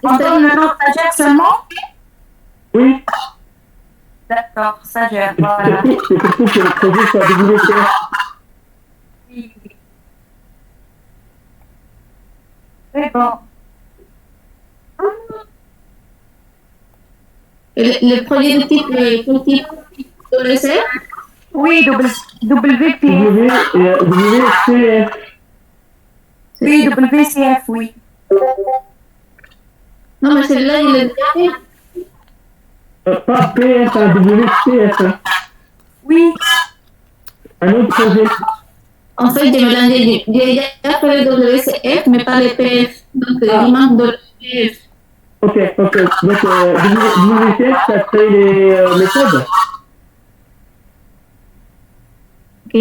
On donne le nom stagiaire seulement? Oui. D'accord, stagiaire, voilà. C'est surtout que le projet soit WCF. Oui. C'est bon. Le projet de type WCF? Oui, WPF. WCF. Oui, WCF, oui. Non, mais celui-là, il est déjà fait. Pas PF, un WCF. Oui. Un autre projet. En fait, j'ai mélangé. J'ai déjà fait le WCF, mais pas le PF. Donc, il manque de PF. Ok. Donc, WCF, ça crée les méthodes. Ok.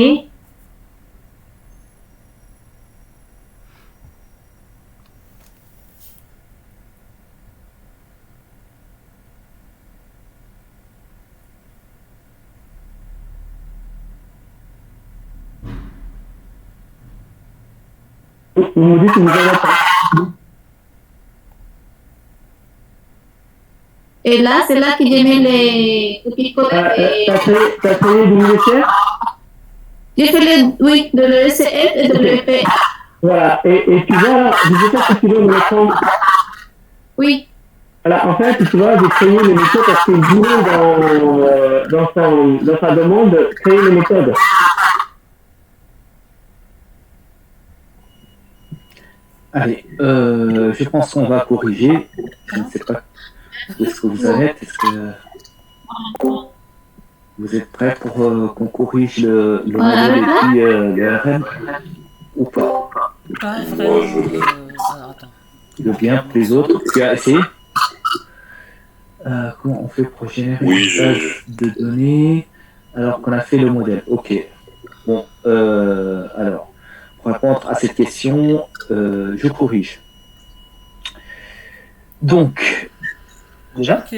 Vous me dites que vous avez pas. Et là, c'est là que j'ai mis les petits codes. T'as créé WCF? J'ai fait oui, de l'ECF et de l'EP. Voilà, et tu vois, je sais pas si tu veux me répondre. Oui. Voilà, en fait, tu vois, j'ai créé les méthodes parce qu'il voulait dans sa demande créer les méthodes. Allez, je pense qu'on va corriger. Je ne sais pas où est-ce que vous en êtes. Est-ce que vous êtes prêts pour qu'on corrige le modèle et puis le RM ou pas? Pas vraiment. Alors, attends. Le bien pour les autres. Tu as essayé? Comment on fait pour générer une base de données alors qu'on a fait le modèle? Ok. Bon, alors, pour répondre à cette question, je corrige. Donc, déjà? Ok.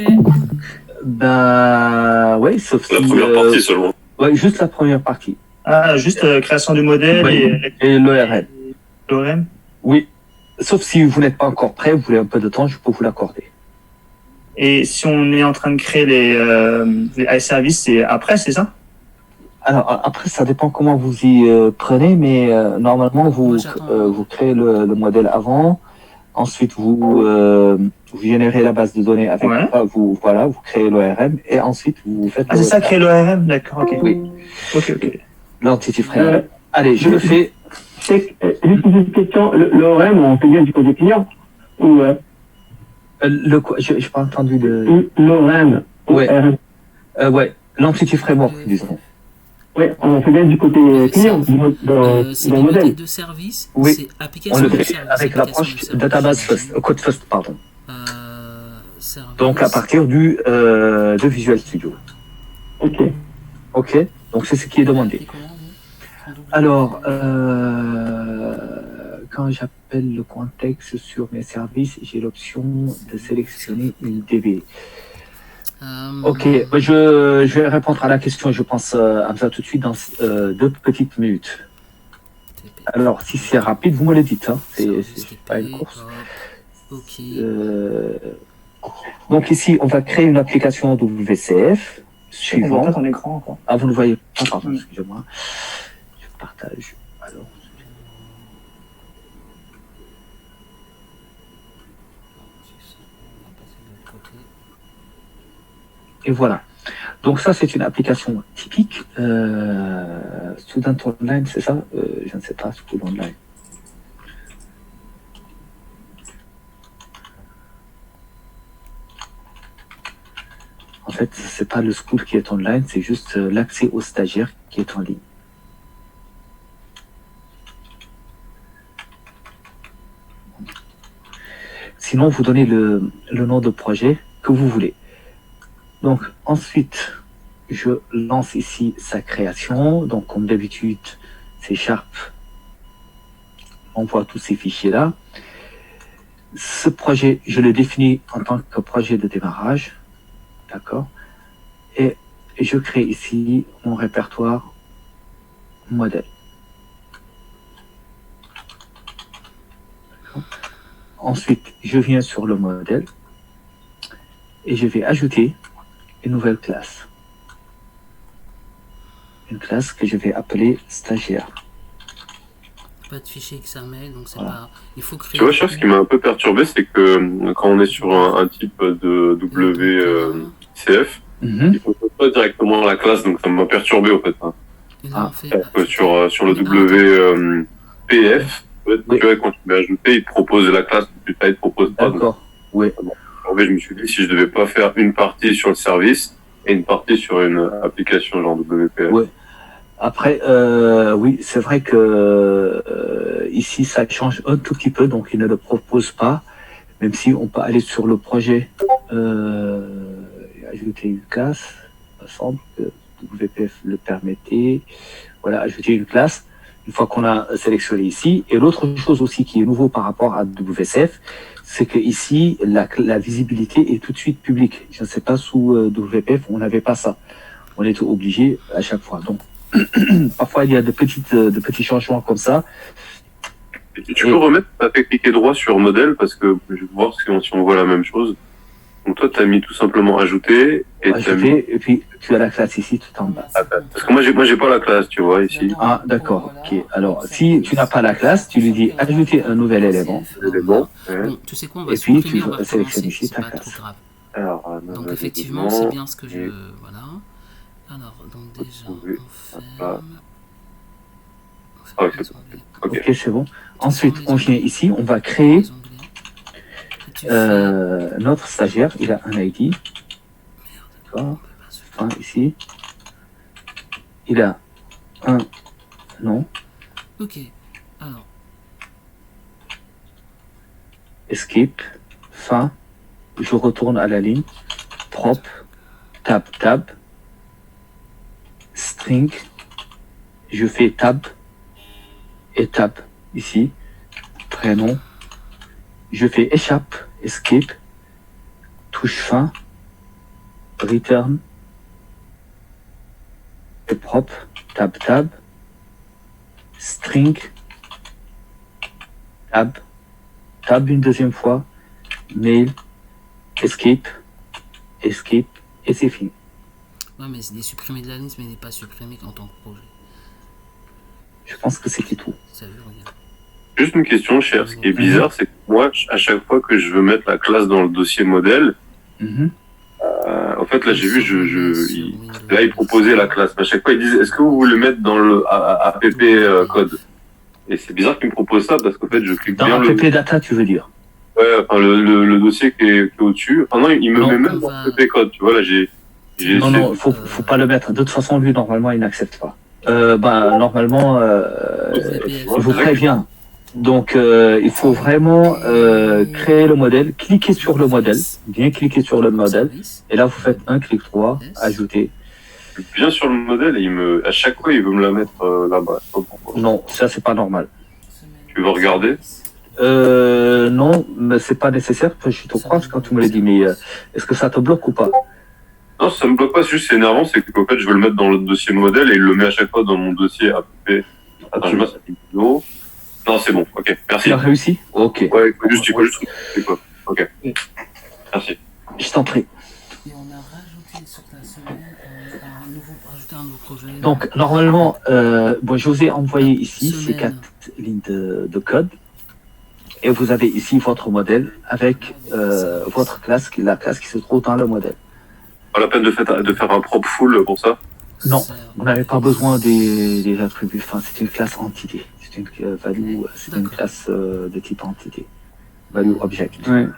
Ben, ouais, sauf si... La première partie seulement. Ouais, juste la première partie. Ah, juste création du modèle et l'ORM. L'ORM? Oui. Sauf si vous n'êtes pas encore prêt, vous voulez un peu de temps, je peux vous l'accorder. Et si on est en train de créer les iServices, c'est après, c'est ça? Alors, après, ça dépend comment vous y prenez, mais normalement, vous créez le modèle avant. Ensuite, vous générez la base de données avec vous créez l'ORM et ensuite vous faites. Ah, c'est ça, créer l'ORM, d'accord, ok. Oui. Ok. L'entity framework. Allez, je le fais. Juste une question, l'ORM, on fait bien du côté client ou le quoi? J'ai pas entendu le. L'ORM. Ouais. L'entity framework, disons. Oui, on fait bien du côté client C'est dans le le modèle. de service, Oui. c'est application On le de fait service, avec l'approche database first, code first, pardon. Service. Donc à partir de Visual Studio. Ok. Donc c'est ce qui est demandé. Alors, quand j'appelle le contexte sur mes services, j'ai l'option de sélectionner une DB. Ok, je vais répondre à la question, je pense, à ça tout de suite dans 2 petites minutes. Alors, si c'est rapide, vous me le dites, hein. C'est pas une course. Donc ici, on va créer une application WCF suivant. On voit pas ton écran encore. Ah, vous ne le voyez pas, pardon, excusez-moi. Je partage. Alors. Et voilà. Donc ça, c'est une application typique. Student Online, c'est ça? Je ne sais pas, Student Online. En fait, c'est pas le school qui est online, c'est juste l'accès aux stagiaires qui est en ligne. Sinon, vous donnez le nom de projet que vous voulez. Donc, ensuite, je lance ici sa création. Donc, comme d'habitude, c'est Sharp. On voit tous ces fichiers-là. Ce projet, je le définis en tant que projet de démarrage. D'accord? Et je crée ici mon répertoire modèle. Ensuite, je viens sur le modèle et je vais ajouter une nouvelle classe. Une classe que je vais appeler stagiaire. Pas de fichier XML, donc c'est Voilà. pas. Il faut créer. Tu vois, Cher, ce qui m'a un peu perturbé, c'est que quand on est sur un type de WCF, il faut pas directement la classe, donc ça m'a perturbé au fait. Hein. Et là, Ah, on fait. Sur le WPF, tu vois, quand tu mets ajouter, il te propose la classe, tu ne te propose pas. Donc, D'accord. Oui. en fait, je me suis dit si je devais pas faire une partie sur le service et une partie sur une application genre WPF. Ouais. Après, oui, c'est vrai que ici, ça change un tout petit peu, donc il ne le propose pas, même si on peut aller sur le projet ajouter une classe. Il me semble que WPF le permettait. Voilà, ajouter une classe, une fois qu'on a sélectionné ici. Et l'autre chose aussi qui est nouveau par rapport à WCF, c'est que ici, la visibilité est tout de suite publique. Je ne sais pas, sous WPF, on n'avait pas ça. On était obligé à chaque fois. Donc, parfois, il y a de petits changements comme ça. Tu peux remettre, t'as fait cliquer droit sur modèle parce que je vais voir si on voit la même chose. Donc toi, tu as mis tout simplement ajouter et t'as mis... Et puis tu as la classe ici tout en bas. Parce que moi, j'ai pas la classe, tu vois, ici. Ah, d'accord. Ok. Alors, si tu n'as pas la classe, tu lui dis ajouter un nouvel élément. L'élément. Bon, tu sais quoi, on va Et puis, supprimer, tu on va sélectionnes recommencer, ici c'est ta pas classe. trop grave. Alors, Donc effectivement, c'est bien ce que je... Voilà. Alors, donc déjà, on ferme... Ah oui, c'est bon. Ok. Ok, c'est bon. Ensuite, on vient ici, on va créer notre stagiaire. Il a un ID. D'accord. Enfin, ici. Il a un nom. Ok, alors, Escape. Fin. Je retourne à la ligne. Propre. Tab. String. Je fais tab. Et tab. Ici. Prénom. Je fais échappe. Escape. Touche fin. Return. Et propre. Tab. String. Tab une deuxième fois. Mail. Escape. Et c'est fini. ouais, mais il est supprimé de la liste, mais il n'est pas supprimé en tant que projet. Je pense que c'était tout. Ça veut regarde. Juste une question, Cher. Ce qui est bizarre, c'est que moi, à chaque fois que je veux mettre la classe dans le dossier modèle, en fait, là, j'ai vu, là, il proposait la classe. Mais à chaque fois, ils disent, est-ce que vous voulez mettre dans le app code? Et c'est bizarre qu'ils me proposent ça parce qu'en fait, je clique Dans bien app data, tu veux dire? Ouais, enfin, le dossier qui est au-dessus. Enfin, non, il me met même dans app code. Tu vois, là, Non, faut pas le mettre. De toute façon, lui, normalement, il n'accepte pas. Normalement, je vous préviens. Donc, il faut vraiment créer le modèle, cliquer sur le modèle, bien cliquer sur le modèle, et là, vous faites un clic droit, ajouter. bien sur le modèle et à chaque fois, il veut me la mettre là-bas. Je sais pas pourquoi. Non, ça, c'est pas normal. Tu veux regarder? Non, mais c'est pas nécessaire. Je suis au courant quand tu me l'as dit, mais est-ce que ça te bloque ou pas? Non, ça me bloque pas, c'est juste c'est énervant, c'est qu'en fait, je veux le mettre dans le dossier modèle et il le met à chaque fois dans mon dossier app. Attends, je vais mettre cette vidéo. Non, c'est bon, ok, merci. Tu as réussi? Ok. Ouais, il faut juste c'est quoi. Ok. Merci. Je t'en prie. Et on a rajouté sur ta semaine rajouté un nouveau projet. Donc, normalement, je vous ai envoyé ici ces 4 lignes de code. Et vous avez ici votre modèle avec votre classe, la classe qui se trouve dans le modèle. Pas la peine de faire un propre full pour ça? Non, vous n'avez pas besoin des attributs. Enfin, c'est une classe entité. C'est une value, c'est une classe de type entité. Value object. Ouais.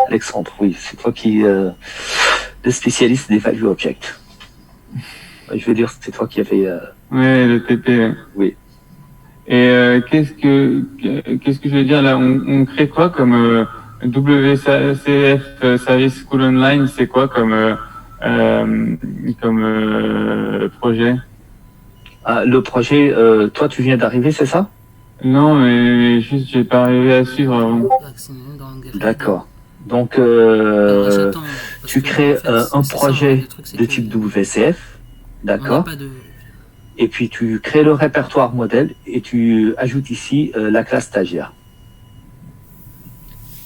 Alexandre, oui, c'est toi qui le spécialiste des value object. Je veux dire, c'est toi qui avais. Ouais, le TP. Oui. Et qu'est-ce que je veux dire là, on crée quoi comme WCF Service School Online, c'est quoi comme projet? Ah, le projet, toi tu viens d'arriver, c'est ça? Non, mais juste j'ai pas arrivé à suivre. D'accord. Donc tu crées un projet de type WCF, d'accord? Et puis tu crées le répertoire modèle et tu ajoutes ici la classe stagiaire.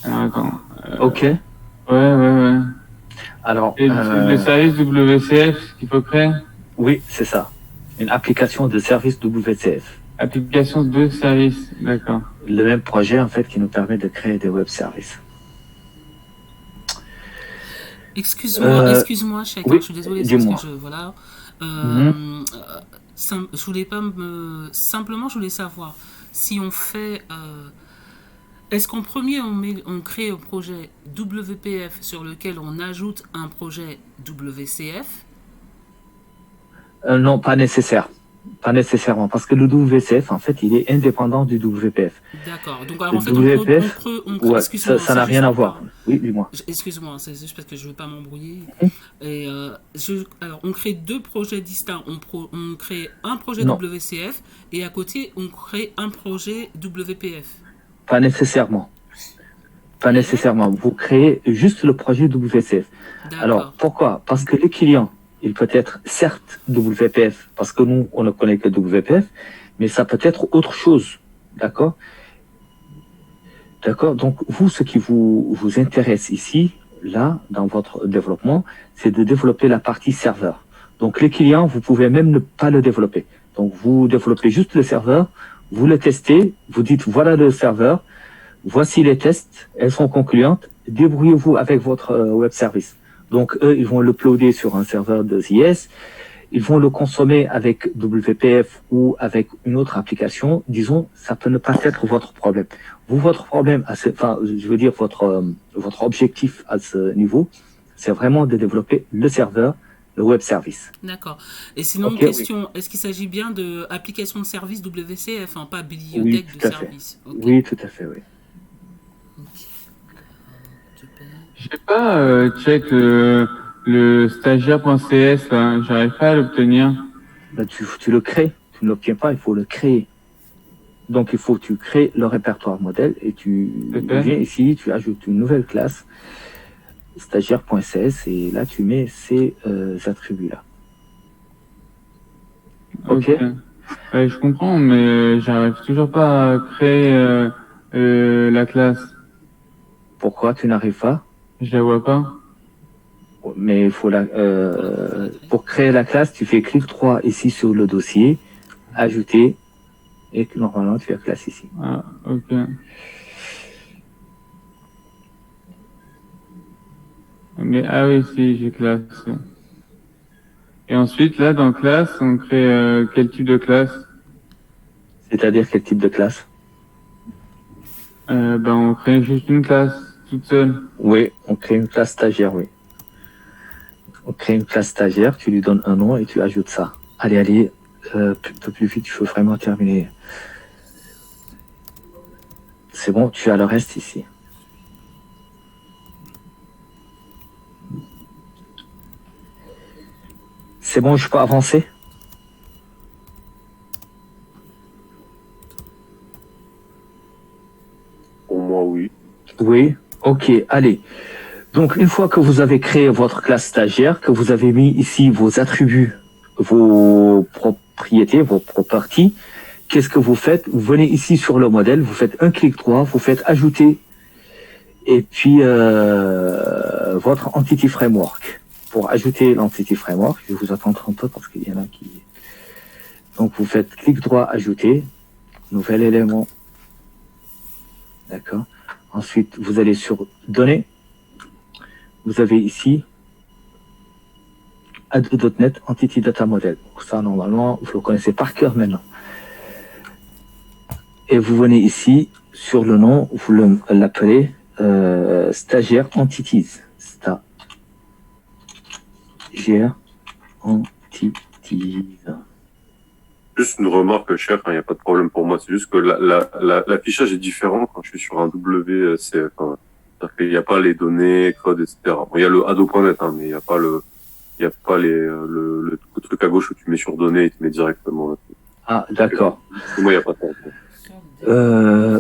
Alors, attends. Ok. Ouais. Alors, Et le service WCF, ce qu'il faut créer? oui, c'est ça. Une application de service WCF. Application de service, d'accord. Le même projet, en fait, qui nous permet de créer des web services. Excuse-moi, chacun, oui, je suis désolée, dis-moi. parce que voilà. Je voulais pas me. Simplement, je voulais savoir si on fait. Est-ce qu'en premier, on crée un projet WPF sur lequel on ajoute un projet WCF? Non, pas nécessaire. Pas nécessairement, parce que le WCF, en fait, il est indépendant du WPF. D'accord. Donc, alors, le en fait, WPF, ouais, ça n'a rien à voir. Oui, dis-moi. Excuse-moi, c'est juste parce que je ne veux pas m'embrouiller. Et alors, on crée deux projets distincts. On crée un projet WCF et à côté, on crée un projet WPF. Pas nécessairement. Pas nécessairement. Vous créez juste le projet WCF. Alors, pourquoi? Parce que les clients, il peut être certes WPF, parce que nous, on ne connaît que WPF, mais ça peut être autre chose. D'accord? D'accord? Donc, vous, ce qui vous intéresse ici, là, dans votre développement, c'est de développer la partie serveur. Donc, les clients, vous pouvez même ne pas le développer. Donc, vous développez juste le serveur, vous le testez, vous dites, voilà le serveur, voici les tests, elles sont concluantes, débrouillez-vous avec votre web service. Donc, eux, ils vont l'uploader sur un serveur de ZS, ils vont le consommer avec WPF ou avec une autre application. Disons, ça peut ne pas être votre problème. Vous, votre problème, je veux dire, votre objectif à ce niveau, c'est vraiment de développer le serveur, le web service. D'accord. Et sinon, question, est-ce qu'il s'agit bien de application de service WCF, pas bibliothèque de service? Oui, tout à fait, oui. Je sais pas, check le stagiaire.cs, là, j'arrive pas à l'obtenir. Bah, tu le crées, tu ne l'obtiens pas, il faut le créer. Donc il faut que tu crées le répertoire modèle et tu viens ici, tu ajoutes une nouvelle classe, stagiaire.cs, et là tu mets ces attributs-là. Ok. Ouais, je comprends, mais j'arrive toujours pas à créer la classe. Pourquoi tu n'arrives pas? Je la vois pas. Mais il faut pour créer la classe, tu fais clic droit ici sur le dossier, ajouter, et normalement tu as classe ici. Ah, ok. Mais, ah oui, si, j'ai classe. Et ensuite, là, dans classe, on crée quel type de classe? C'est-à-dire quel type de classe? On crée juste une classe, toute seule. Oui, on crée une classe stagiaire, oui. On crée une classe stagiaire, tu lui donnes un nom et tu ajoutes ça. Allez, un peu plus vite, il faut vraiment terminer. C'est bon, tu as le reste ici. C'est bon, je peux avancer? Pour moi, oui. Oui, ok, allez. Donc, une fois que vous avez créé votre classe stagiaire, que vous avez mis ici vos attributs, vos propriétés, vos properties, qu'est-ce que vous faites? Vous venez ici sur le modèle, vous faites un clic droit, vous faites ajouter, et puis votre entity framework. Pour ajouter l'entity framework, je vais vous attendre un peu parce qu'il y en a qui... Donc, vous faites clic droit, ajouter, nouvel élément. D'accord. Ensuite, vous allez sur données. Vous avez ici Adobe.NET Entity Data Model. Ça, normalement, vous le connaissez par cœur maintenant. Et vous venez ici, sur le nom, vous l'appelez Stagiaire Entities. Stagiaire Entities. Juste une remarque, cher, il n'y a pas de problème pour moi. C'est juste que l'affichage est différent quand je suis sur un WCF. Il n'y a pas les données, code, etc. Bon, il y a le Adobe.NET, mais il n'y a pas le truc à gauche où tu mets sur données et tu mets directement là. Ah, d'accord. Moi, il n'y a pas de problème.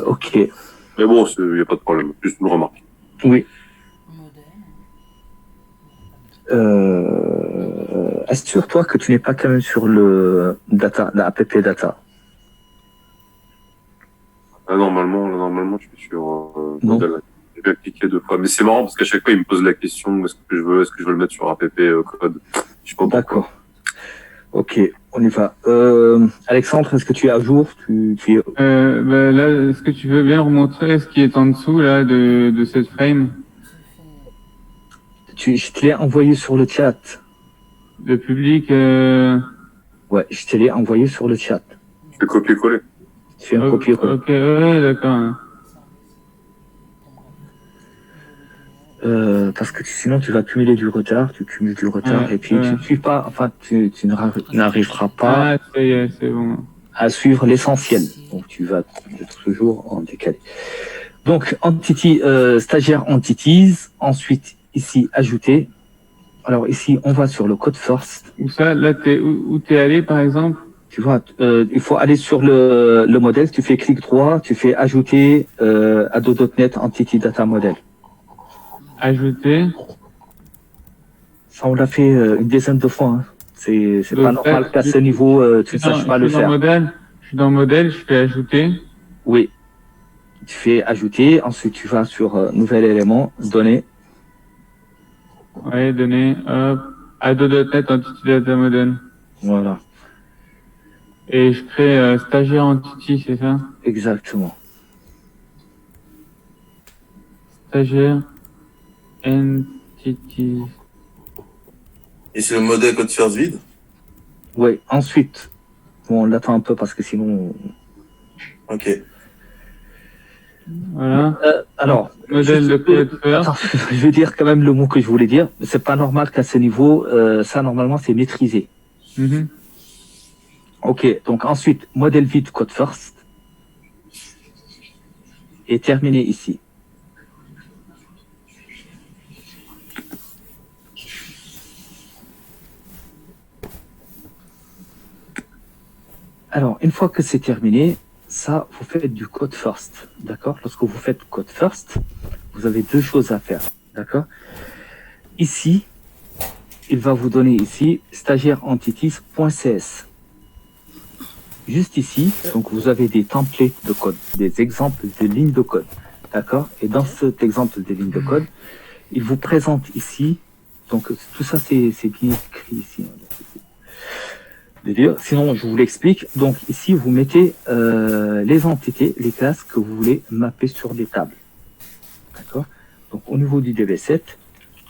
Ok. Mais bon, il n'y a pas de problème. Juste une remarque. Oui. Assure-toi que tu n'es pas quand même sur le data, la app data. Ah, normalement, je suis sur modèle. pu à cliquer 2 fois. Mais c'est marrant parce qu'à chaque fois, il me pose la question, est-ce que je veux le mettre sur app code? Je sais pas pourquoi. D'accord. Ok, on y va. Alexandre, est-ce que tu es à jour? Tu es... Là, est-ce que tu veux bien remontrer ce qui est en dessous là de cette frame? Je te l'ai envoyé sur le chat. Le public. Ouais, je te l'ai envoyé sur le chat. Je vais copier-coller. Tu fais un copier-coller. Ok, ouais, d'accord. Parce que sinon tu vas cumuler du retard, tu cumules du retard et puis tu ne suis pas, enfin tu n'arriveras pas Ça y est, c'est bon. à suivre l'essentiel. Donc tu vas être toujours en décalé. Donc entity, stagiaire entities, ensuite ici ajouter. Alors ici on va sur le code first. Où ça? Là où t'es allé par exemple? Tu vois, il faut aller sur le modèle, tu fais clic droit, tu fais ajouter Ado.NET Entity Data Model. Ajouter. Ça, on l'a fait une dizaine de fois. Hein. C'est pas normal qu'à ce niveau, tu ne saches pas le faire. Je suis dans modèle, je fais ajouter. Oui. Tu fais ajouter, ensuite tu vas sur nouvel élément, données. Ouais, données, hop. Ado.NET Entity Data Model. Voilà. Et je crée stagiaire entity, c'est ça? Exactement. Stagiaire entity. Et c'est le modèle code first vide? Oui, ensuite, bon, on l'attend un peu parce que sinon... Ok. Voilà. Alors, modèle de code first. Attends, je vais dire quand même le mot que je voulais dire. C'est pas normal qu'à ce niveau, ça normalement c'est maîtrisé. Ok, donc ensuite, modèle vide code first. Et terminé ici. Alors, une fois que c'est terminé, ça, vous faites du code first, d'accord? Lorsque vous faites code first, vous avez 2 choses à faire, d'accord? Ici, il va vous donner ici stagiaire entities.cs. Juste ici, donc vous avez des templates de code, des exemples de lignes de code, d'accord? Et dans cet exemple de ligne de code, il vous présente ici, donc tout ça c'est bien écrit ici. Sinon, je vous l'explique. Donc ici, vous mettez les entités, les classes que vous voulez mapper sur des tables. D'accord? Donc au niveau du DB7,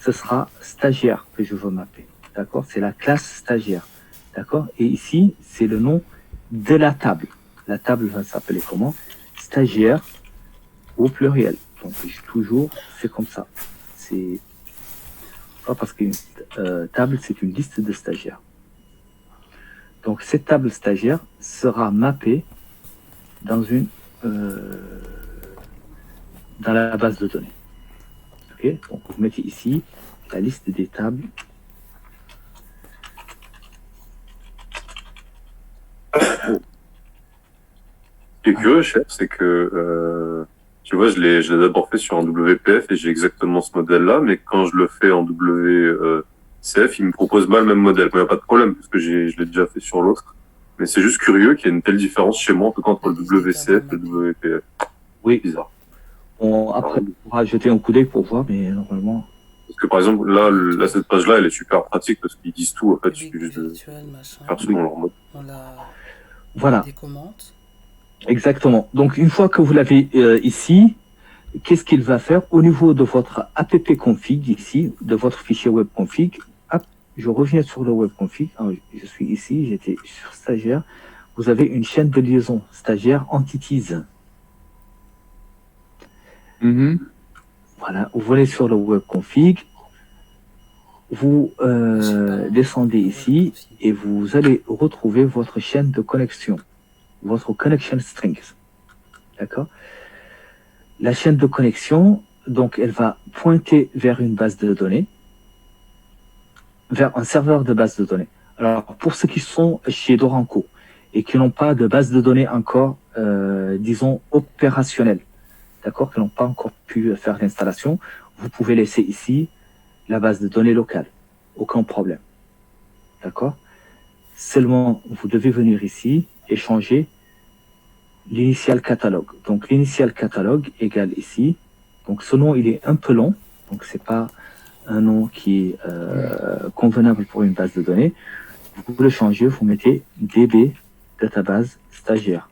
ce sera stagiaire que je veux mapper. D'accord? C'est la classe stagiaire. D'accord? Et ici, c'est le nom de la table. La table va s'appeler comment? Stagiaire au pluriel. Donc toujours, c'est comme ça. C'est pas parce qu'une table, c'est une liste de stagiaires. Donc cette table stagiaire sera mappée dans la base de données. Ok, donc vous mettez ici la liste des tables. Ce qui est curieux, chef, c'est que tu vois, je l'ai d'abord fait sur un WPF et j'ai exactement ce modèle-là, mais quand je le fais en WCF, il me propose pas le même modèle. Il n'y a pas de problème, parce que je l'ai déjà fait sur l'autre. Mais c'est juste curieux qu'il y ait une telle différence chez moi, en tout cas entre le WCF et le WPF. Oui. Bizarre. Bon, après, on pourra jeter un coup d'œil pour voir, mais normalement... Parce que par exemple, là cette page-là, elle est super pratique, parce qu'ils disent tout, en fait, il suffit juste de faire selon leur mode. Voilà. Exactement. Donc, une fois que vous l'avez ici, qu'est-ce qu'il va faire au niveau de votre app config ici, de votre fichier web config? Hop, je reviens sur le web config. Alors, je suis ici, j'étais sur stagiaire. Vous avez une chaîne de liaison stagiaire entities. Voilà, vous venez sur le web config, vous descendez ici et vous allez retrouver votre chaîne de connexion, votre connection strings. D'accord? La chaîne de connexion, donc elle va pointer vers une base de données, vers un serveur de base de données. Alors, pour ceux qui sont chez Doranco et qui n'ont pas de base de données encore, disons, opérationnelle, d'accord, qui n'ont pas encore pu faire l'installation, vous pouvez laisser ici la base de données locale. Aucun problème. D'accord? Seulement, vous devez venir ici et changer l'initial catalogue. Donc, l'initial catalogue égale ici Donc ce nom, il est un peu long, donc c'est pas un nom qui est convenable pour une base de données. Vous le changez, vous mettez DB database stagiaire.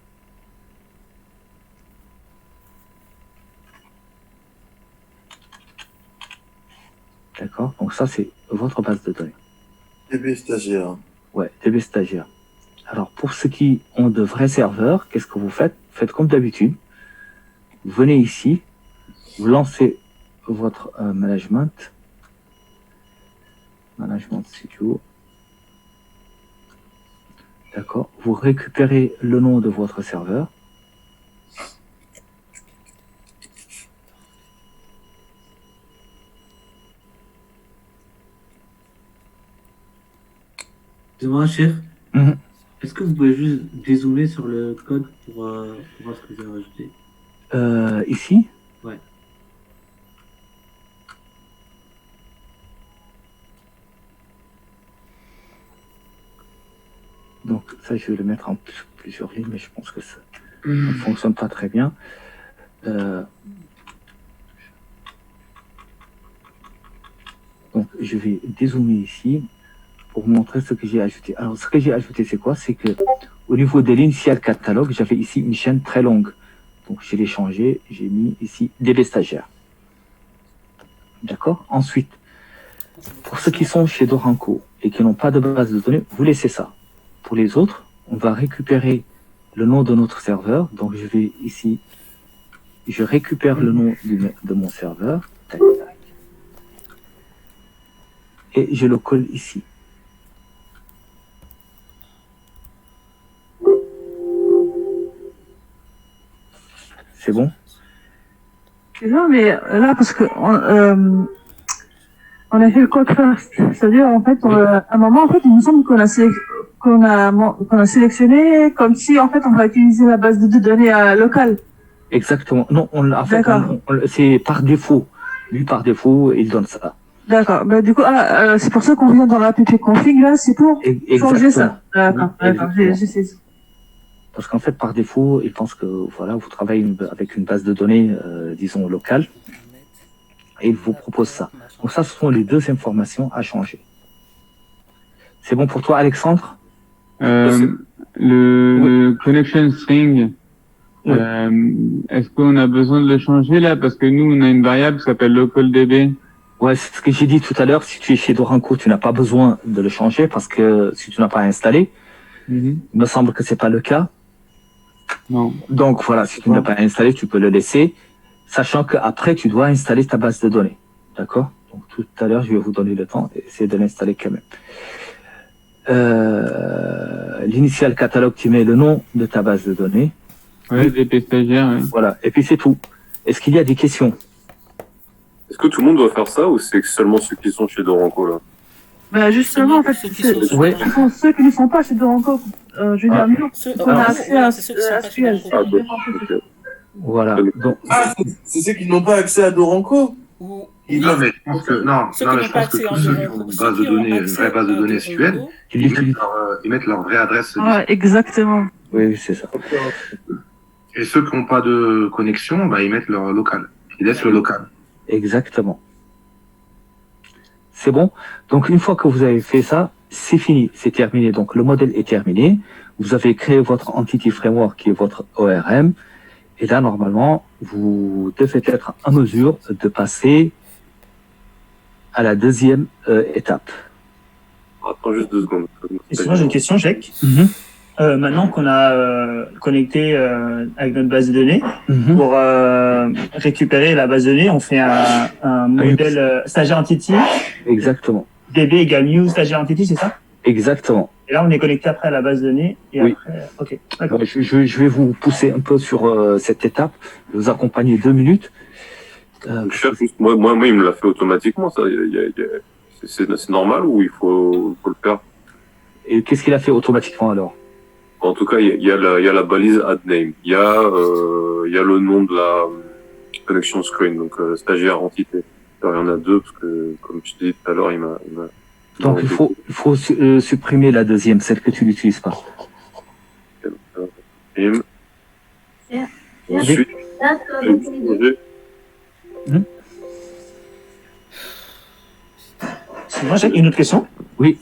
D'accord? Donc ça, c'est votre base de données. DB stagiaire. Ouais, DB stagiaire. Alors, pour ceux qui ont de vrais serveurs, qu'est-ce que vous faites? Faites comme d'habitude. Vous venez ici, vous lancez votre management studio. D'accord. Vous récupérez le nom de votre serveur. Excusez-moi, chef. Mhm. Est-ce que vous pouvez juste dézoomer sur le code pour voir ce que vous avez rajouté? Ici? Ouais. Donc ça, je vais le mettre en plusieurs lignes, mais je pense que ça ne fonctionne pas très bien. Donc je vais dézoomer ici pour vous montrer ce que j'ai ajouté. Alors ce que j'ai ajouté, c'est quoi? C'est que au niveau de l'initial catalogue, j'avais ici une chaîne très longue. Donc je l'ai changé, j'ai mis ici DB stagiaire. D'accord? Ensuite, pour ceux qui sont chez Doranco et qui n'ont pas de base de données, vous laissez ça. Pour les autres, on va récupérer le nom de notre serveur. Donc je vais ici, je récupère le nom de mon serveur. Tac, tac. Et je le colle ici. C'est bon? Non, mais là, parce que on a fait le code first. C'est-à-dire, en fait, à un moment, en fait, il me semble qu'on a sélectionné comme si, en fait, on va utiliser la base de données locale. Exactement. Non, c'est par défaut. Lui, par défaut, il donne ça. D'accord. Bah, du coup, c'est pour ça qu'on vient dans l'app config, là, c'est pour changer ça. D'accord, j'ai saisi. Parce qu'en fait, par défaut, il pense que voilà, vous travaillez avec une base de données, disons, locale, et il vous propose ça. Donc ça, ce sont les deux informations à changer. C'est bon pour toi, Alexandre? Le connection string, Oui. est-ce qu'on a besoin de le changer là? Parce que nous, on a une variable qui s'appelle localDB. Ouais, c'est ce que j'ai dit tout à l'heure. Si tu es chez Doranco, tu n'as pas besoin de le changer parce que si tu n'as pas installé, il me semble que c'est pas le cas. Non. Donc voilà, si tu ne l'as pas installé, tu peux le laisser, sachant qu'après, tu dois installer ta base de données. D'accord? Donc tout à l'heure, je vais vous donner le temps d'essayer de l'installer quand même. L'initial catalogue, tu mets le nom de ta base de données. Ouais, DB stagiaire, ouais. Voilà, et puis c'est tout. Est-ce qu'il y a des questions? Est-ce que tout le monde doit faire ça ou c'est seulement ceux qui sont chez Doranco là? Bah, justement, en fait, Ceux qui sont- Ouais. ce sont ceux qui ne sont pas chez Doranco. Je veux dire, nous, on a accès à c'est ceux qui sont pas chez SQL. Doranco. Voilà. Donc, Ah, c'est ceux qui n'ont pas accès à Doranco? Ou Non, mais je pense que, ceux qui n'ont pas accès tous à ceux qui ont une base de données, une vraie base de données SQL, ils mettent leur vraie adresse. Ouais, exactement. oui, c'est ça. Et ceux qui n'ont pas de connexion, bah, ils mettent leur local. Ils laissent le local. Exactement. C'est bon? Donc, une fois que vous avez fait ça, c'est fini, c'est terminé. Donc, le modèle est terminé. Vous avez créé votre Entity Framework qui est votre ORM. Et là, normalement, vous devez être en mesure de passer à la deuxième étape. Attends juste 2 secondes. Et sinon, j'ai une question, Jacques. Maintenant qu'on a connecté avec notre base de données, pour récupérer la base de données, on fait un modèle stagiaire entity. Exactement. DB égale new stagiaire entity, c'est ça? Exactement. Et là, on est connecté après à la base de données. Et Oui. après, ok, d'accord. Je vais vous pousser un peu sur cette étape, vous accompagner 2 minutes. Chef, juste, moi, il me l'a fait automatiquement, ça. C'est normal ou il faut le faire? Et qu'est-ce qu'il a fait automatiquement alors? En tout cas, il y a la balise add name. Il y a le nom de la connection screen, donc stagiaire entité. Alors, il y en a 2 parce que, comme je t'ai dit tout à l'heure, il m'a. Donc il faut supprimer la deuxième, celle que tu n'utilises pas. Ensuite, Moi, j'ai une autre question. Oui.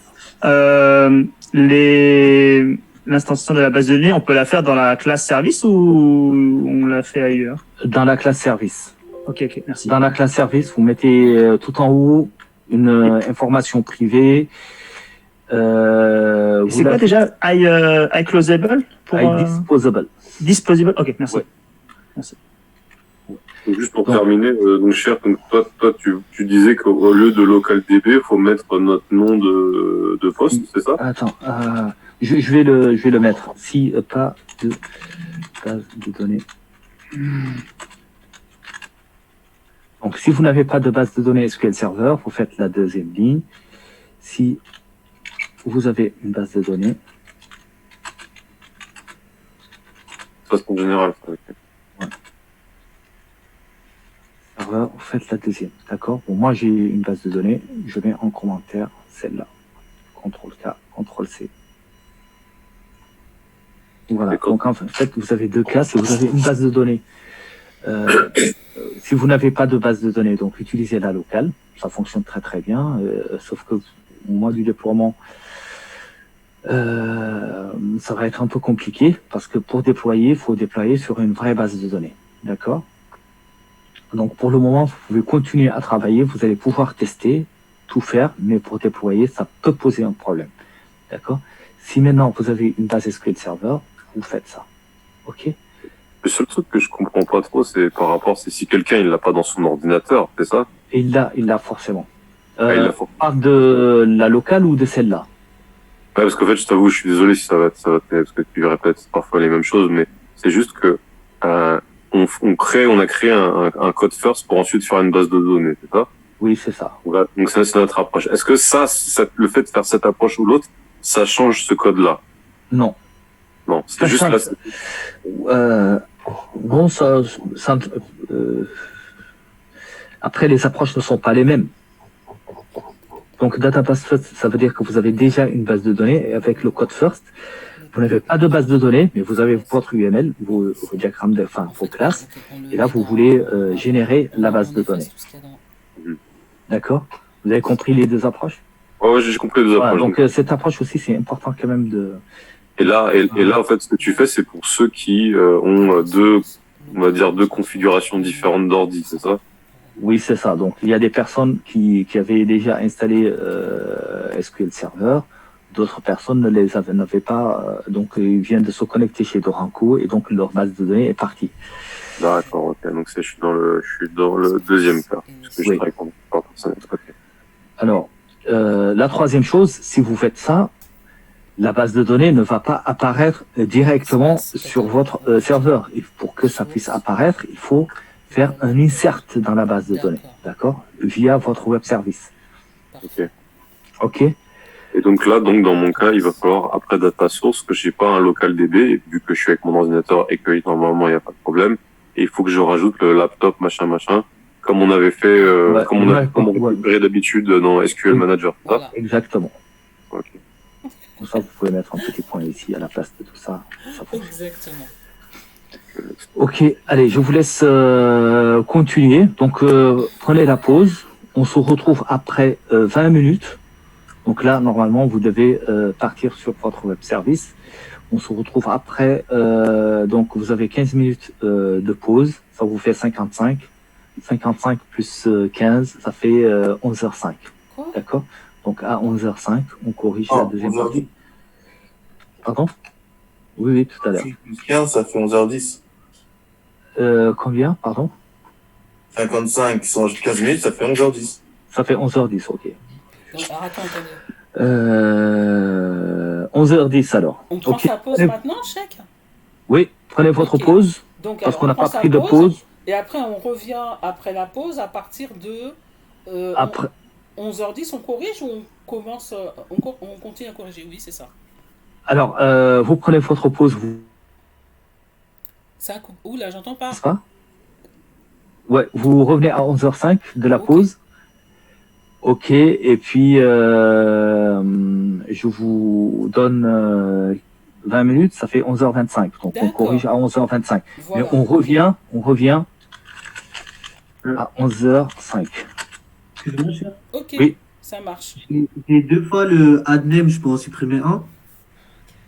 L'instance de la base de données, on peut la faire dans la classe service ou on la fait ailleurs? Dans la classe service. Ok, merci. Dans la classe service, vous mettez tout en haut une information privée. C'est quoi déjà iClosable iDisposable. Disposable. Ok, merci. Ouais. Merci. Donc, juste pour terminer, donc cher, donc toi tu disais qu'au lieu de localDB, il faut mettre notre nom de poste, c'est ça? Attends, je vais le mettre. Si pas de base de données. Donc si vous n'avez pas de base de données SQL Server, vous faites la deuxième ligne. Si vous avez une base de données. De façon générale. Ouais. Serveur, vous faites la deuxième, d'accord? Bon, moi j'ai une base de données, je mets en commentaire celle-là. CTRL-K, CTRL-C. Voilà, donc en fait vous avez deux classes et vous avez une base de données. Si vous n'avez pas de base de données, donc utilisez la locale, ça fonctionne très très bien, sauf que au moment du déploiement, ça va être un peu compliqué parce que pour déployer, il faut déployer sur une vraie base de données, d'accord? Donc pour le moment, vous pouvez continuer à travailler, vous allez pouvoir tester, tout faire, mais pour déployer, ça peut poser un problème, d'accord? Si maintenant vous avez une base SQL Server, vous faites ça, ok? Le seul truc que je comprends pas trop, c'est par rapport, c'est si quelqu'un il l'a pas dans son ordinateur, c'est ça? Et il l'a forcément. Il l'a parle de la locale ou de celle-là? Ouais, parce qu'en fait, je t'avoue, je suis désolé si ça va parce que tu répètes parfois les mêmes choses, mais c'est juste que on a créé un code first pour ensuite faire une base de données, c'est ça? Oui, c'est ça. Voilà, donc ça, c'est notre approche. Est-ce que le fait de faire cette approche ou l'autre, ça change ce code-là? Non. Non, c'est juste là. Bon, après, les approches ne sont pas les mêmes. Donc, database first, ça veut dire que vous avez déjà une base de données et avec le code first, vous n'avez pas de base de données, mais vous avez votre UML, vos diagrammes, vos classes, et là, vous voulez générer la base de données. D'accord? Vous avez compris les deux approches? Ouais, j'ai compris les deux approches. Donc, cette approche aussi, c'est important quand même de... Et là, en fait, ce que tu fais, c'est pour ceux qui ont on va dire deux configurations différentes d'ordi, c'est ça? Oui, c'est ça. Donc, il y a des personnes qui avaient déjà installé SQL Server, d'autres personnes n'avaient pas, donc ils viennent de se connecter chez Doranko et donc leur base de données est partie. D'accord, ok. Donc je suis dans le deuxième cas, parce que je travaille pour personnel. Okay. Alors, la troisième chose, si vous faites ça, la base de données ne va pas apparaître directement sur votre serveur. Et pour que ça puisse apparaître, il faut faire un insert dans la base de données, d'accord? Via votre web service. Ok. Ok. Et donc là, dans mon cas, il va falloir, après data source, que j'ai pas un local DB, vu que je suis avec mon ordinateur et que normalement il n'y a pas de problème, et il faut que je rajoute le laptop, machin, comme on avait fait, comme on récupérait d'habitude dans SQL Manager. Voilà. Exactement. Ok. Comme ça, vous pouvez mettre un petit point ici à la place de tout ça. Exactement. Ok, allez, je vous laisse continuer. Donc, prenez la pause. On se retrouve après 20 minutes. Donc là, normalement, vous devez partir sur votre web service. On se retrouve après. Donc, vous avez 15 minutes de pause. Ça vous fait 55. 55 plus 15, ça fait 11h05. D'accord? Donc, à 11h05, on corrige la deuxième partie. Pardon? Oui, tout à l'heure. Plus 15, ça fait 11h10. Combien, pardon? 55 sans 15 minutes, ça fait 11h10. Ça fait 11h10, ok. Donc, attends. 11h10 alors. On prend sa pause maintenant, Chèque? Oui, prenez votre pause. Donc, parce qu'on n'a pas pris de pause. Et après, on revient après la pause à partir de 11h10, on corrige ou on commence, on continue à corriger? Oui, c'est ça. Alors, vous prenez votre pause. Ça coupe. Ouh, là, j'entends pas. Ouais, vous revenez à 11h05 de la pause. Ok, et puis je vous donne 20 minutes, ça fait 11h25. Donc on corrige à 11h25. Voilà. Mais on revient à 11h05. Excuse-moi, cher. Ok, Oui. ça marche. J'ai 2 fois le add name, je peux en supprimer un?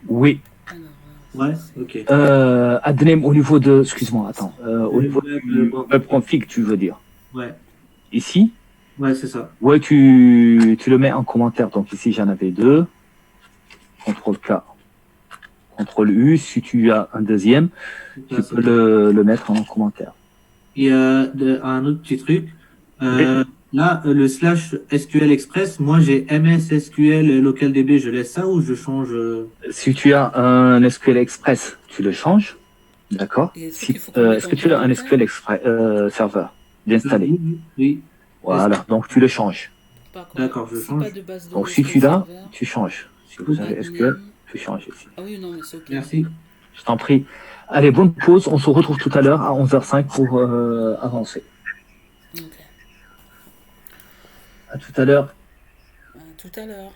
Oui. Ouais, ok. Adname au niveau de... Excuse-moi, attends. Au niveau du web config, tu veux dire. Ouais. Ici? Ouais, c'est ça. Ouais, tu le mets en commentaire. Donc ici, j'en avais 2. CTRL-K, CTRL-U. Si tu as un deuxième, tu peux le mettre en commentaire. Et un autre petit truc. Là, le slash SQL Express, moi j'ai MS SQL LocalDB, je laisse ça ou je change Si tu as un SQL Express, tu le changes. D'accord. Est-ce que tu as un SQL Express serveur d'installer? Oui. Voilà, donc tu le changes. D'accord, je change. Donc si tu l'as, tu changes. Si vous avez SQL, tu changes ici. Ah oui, non, mais c'est ok. Merci. Je t'en prie. Allez, bonne pause. On se retrouve tout à l'heure à 11h05 pour avancer. Ok. À tout à l'heure. À tout à l'heure.